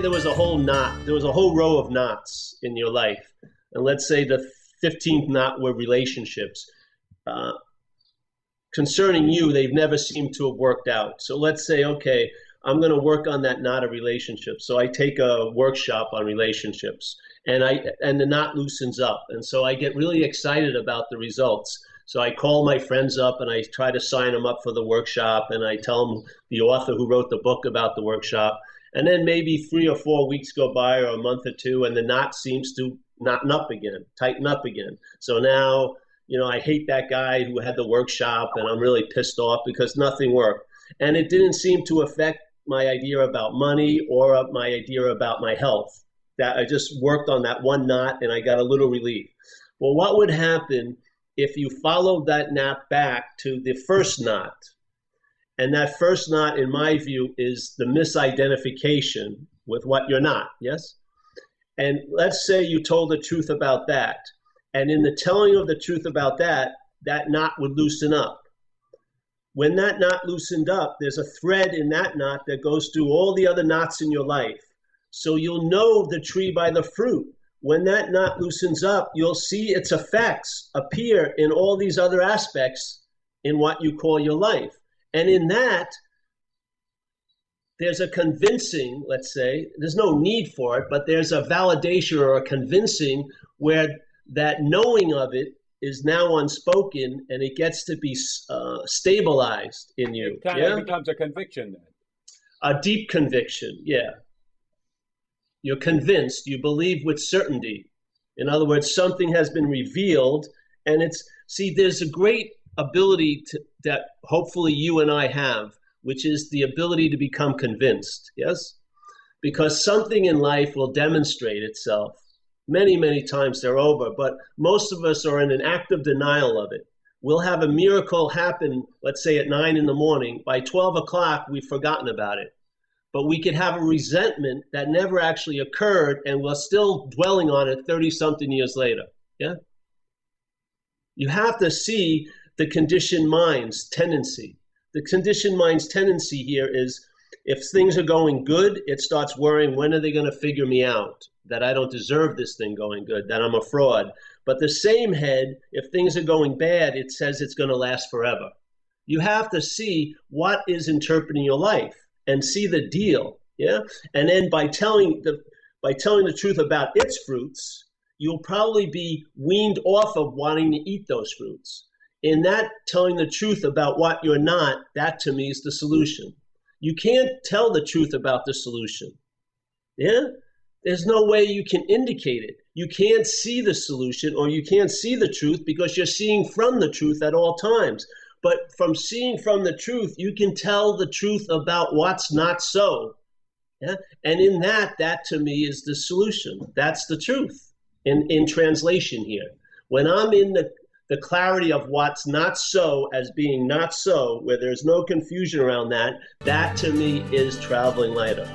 there was a whole row of knots in your life, and let's say the 15th knot were relationships. Concerning you, they've never seemed to have worked out. So let's say, okay, I'm going to work on that knot of relationships. So I take a workshop on relationships, and the knot loosens up. And so I get really excited about the results. So I call my friends up and I try to sign them up for the workshop, and I tell them the author who wrote the book about the workshop. And then maybe 3 or 4 weeks go by, or a month or two, and the knot seems to tighten up again. So now, I hate that guy who had the workshop, and I'm really pissed off because nothing worked. And it didn't seem to affect my idea about money or my idea about my health. That I just worked on that one knot and I got a little relief. Well, what would happen if you followed that knot back to the first knot? And that first knot, in my view, is the misidentification with what you're not, yes? And let's say you told the truth about that. And in the telling of the truth about that knot would loosen up. When that knot loosened up, there's a thread in that knot that goes through all the other knots in your life. So you'll know the tree by the fruit. When that knot loosens up, you'll see its effects appear in all these other aspects in what you call your life. And in that, there's a convincing, let's say, there's no need for it, but there's a validation or a convincing where that knowing of it is now unspoken, and it gets to be stabilized in you. It kind of becomes a conviction then. A deep conviction, yeah. You're convinced, you believe with certainty. In other words, something has been revealed, and there's a great ability that hopefully you and I have, which is the ability to become convinced, yes? Because something in life will demonstrate itself. Many, many times they're over, but most of us are in an active denial of it. We'll have a miracle happen, let's say at 9 in the morning. By 12 o'clock, we've forgotten about it. But we could have a resentment that never actually occurred, and we're still dwelling on it 30-something years later. Yeah? You have to see the conditioned mind's tendency. The conditioned mind's tendency here is, if things are going good, it starts worrying, when are they going to figure me out? That I don't deserve this thing going good, that I'm a fraud. But the same head, if things are going bad, it says it's going to last forever. You have to see what is interpreting your life and see the deal, yeah? And then by telling the truth about its fruits, you'll probably be weaned off of wanting to eat those fruits. In that telling the truth about what you're not, that to me is the solution. You can't tell the truth about the solution, yeah? There's no way you can indicate it. You can't see the solution, or you can't see the truth because you're seeing from the truth at all times. But from seeing from the truth, you can tell the truth about what's not so. Yeah? And in that to me is the solution. That's the truth in translation here. When I'm in the clarity of what's not so as being not so, where there's no confusion around that to me is traveling lighter.